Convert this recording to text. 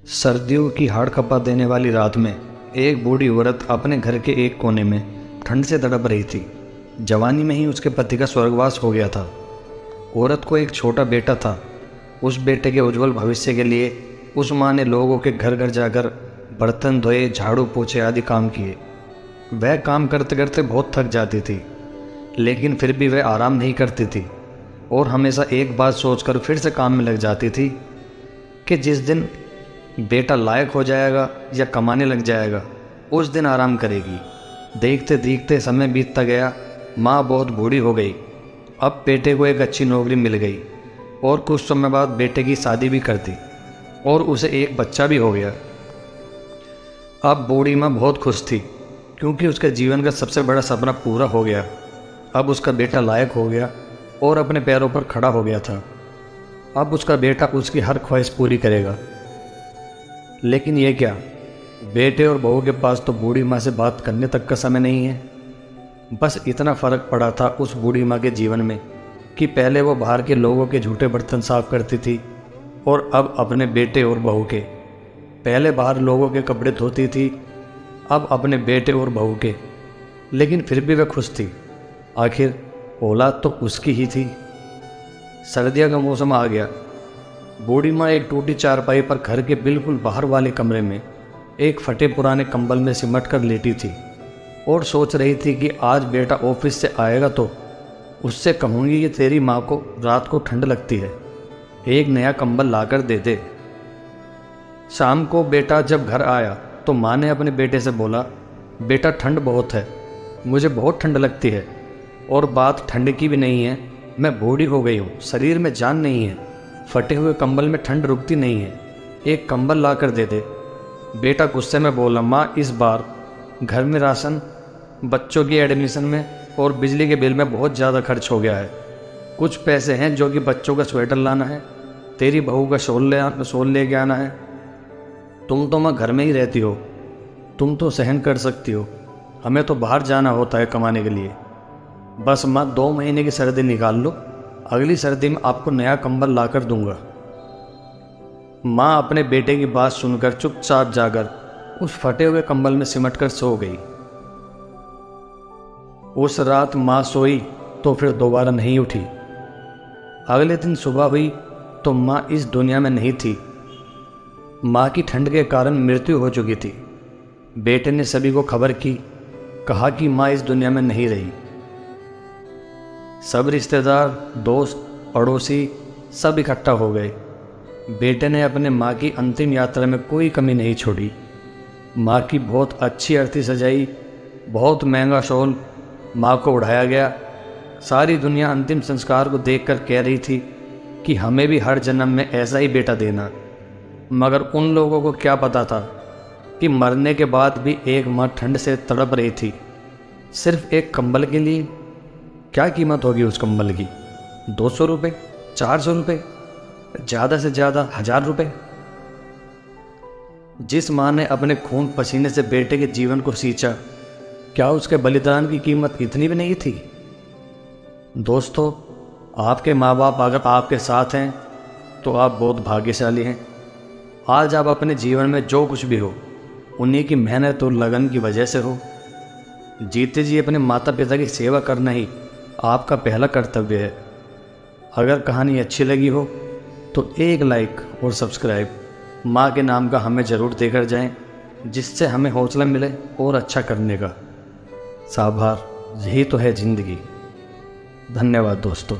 सर्दियों की हाड़ खपा देने वाली रात में एक बूढ़ी औरत अपने घर के एक कोने में ठंड से तड़प रही थी। जवानी में ही उसके पति का स्वर्गवास हो गया था। औरत को एक छोटा बेटा था। उस बेटे के उज्जवल भविष्य के लिए उस माँ ने लोगों के घर घर जाकर बर्तन धोए, झाड़ू पोछे आदि काम किए। वह काम करते करते बहुत थक जाती थी, लेकिन फिर भी वह आराम नहीं करती थी और हमेशा एक बात सोचकर फिर से काम में लग जाती थी कि जिस दिन बेटा लायक हो जाएगा या कमाने लग जाएगा उस दिन आराम करेगी। देखते देखते समय बीतता गया। माँ बहुत बूढ़ी हो गई। अब बेटे को एक अच्छी नौकरी मिल गई और कुछ समय बाद बेटे की शादी भी कर दी और उसे एक बच्चा भी हो गया। अब बूढ़ी माँ बहुत खुश थी क्योंकि उसके जीवन का सबसे बड़ा सपना पूरा हो गया। अब उसका बेटा लायक हो गया और अपने पैरों पर खड़ा हो गया था। अब उसका बेटा उसकी हर ख्वाहिश पूरी करेगा। लेकिन ये क्या, बेटे और बहू के पास तो बूढ़ी माँ से बात करने तक का समय नहीं है। बस इतना फ़र्क पड़ा था उस बूढ़ी माँ के जीवन में कि पहले वो बाहर के लोगों के झूठे बर्तन साफ करती थी और अब अपने बेटे और बहू के। पहले बाहर लोगों के कपड़े धोती थी, अब अपने बेटे और बहू के। लेकिन फिर भी वह खुश थी। आखिर औलाद तो उसकी ही थी। सर्दियों का मौसम आ गया। बूढ़ी माँ एक टूटी चारपाई पर घर के बिल्कुल बाहर वाले कमरे में एक फटे पुराने कंबल में सिमट कर लेटी थी और सोच रही थी कि आज बेटा ऑफिस से आएगा तो उससे कहूँगी कि तेरी माँ को रात को ठंड लगती है, एक नया कंबल लाकर दे दे। शाम को बेटा जब घर आया तो माँ ने अपने बेटे से बोला, बेटा ठंड बहुत है, मुझे बहुत ठंड लगती है। और बात ठंड की भी नहीं है, मैं बूढ़ी हो गई हूँ, शरीर में जान नहीं है, फटे हुए कंबल में ठंड रुकती नहीं है, एक कंबल ला कर दे दे। बेटा गुस्से में बोला, माँ इस बार घर में राशन, बच्चों की एडमिशन में और बिजली के बिल में बहुत ज़्यादा खर्च हो गया है। कुछ पैसे हैं जो कि बच्चों का स्वेटर लाना है, तेरी बहू का शॉल लेके आना है। तुम तो माँ घर में ही रहती हो, तुम तो सहन कर सकती हो, हमें तो बाहर जाना होता है कमाने के लिए। बस माँ 2 महीने की सर्दी निकाल लो, अगली सर्दी में आपको नया कंबल लाकर दूंगा। माँ अपने बेटे की बात सुनकर चुपचाप जाकर उस फटे हुए कंबल में सिमटकर सो गई। उस रात माँ सोई तो फिर दोबारा नहीं उठी। अगले दिन सुबह हुई तो माँ इस दुनिया में नहीं थी। माँ की ठंड के कारण मृत्यु हो चुकी थी। बेटे ने सभी को खबर की, कहा कि माँ इस दुनिया में नहीं रही। सब रिश्तेदार, दोस्त, पड़ोसी सब इकट्ठा हो गए। बेटे ने अपने माँ की अंतिम यात्रा में कोई कमी नहीं छोड़ी। माँ की बहुत अच्छी अर्थी सजाई, बहुत महंगा शॉल माँ को उड़ाया गया। सारी दुनिया अंतिम संस्कार को देखकर कह रही थी कि हमें भी हर जन्म में ऐसा ही बेटा देना। मगर उन लोगों को क्या पता था कि मरने के बाद भी एक माँ ठंड से तड़प रही थी, सिर्फ एक कंबल के लिए। क्या कीमत होगी उस कंबल की? 200 रुपये, 400 रुपये, ज़्यादा से ज़्यादा 1000 रुपये। जिस माँ ने अपने खून पसीने से बेटे के जीवन को सींचा, क्या उसके बलिदान की कीमत इतनी भी नहीं थी? दोस्तों, आपके माँ बाप अगर आपके साथ हैं तो आप बहुत भाग्यशाली हैं। आज आप अपने जीवन में जो कुछ भी हो, उन्हीं की मेहनत और लगन की वजह से हो। जीते जी अपने माता पिता की सेवा करना ही आपका पहला कर्तव्य है। अगर कहानी अच्छी लगी हो तो एक लाइक और सब्सक्राइब माँ के नाम का हमें ज़रूर देकर जाएं, जिससे हमें हौसला मिले और अच्छा करने का। साभार, यही तो है ज़िंदगी। धन्यवाद दोस्तों।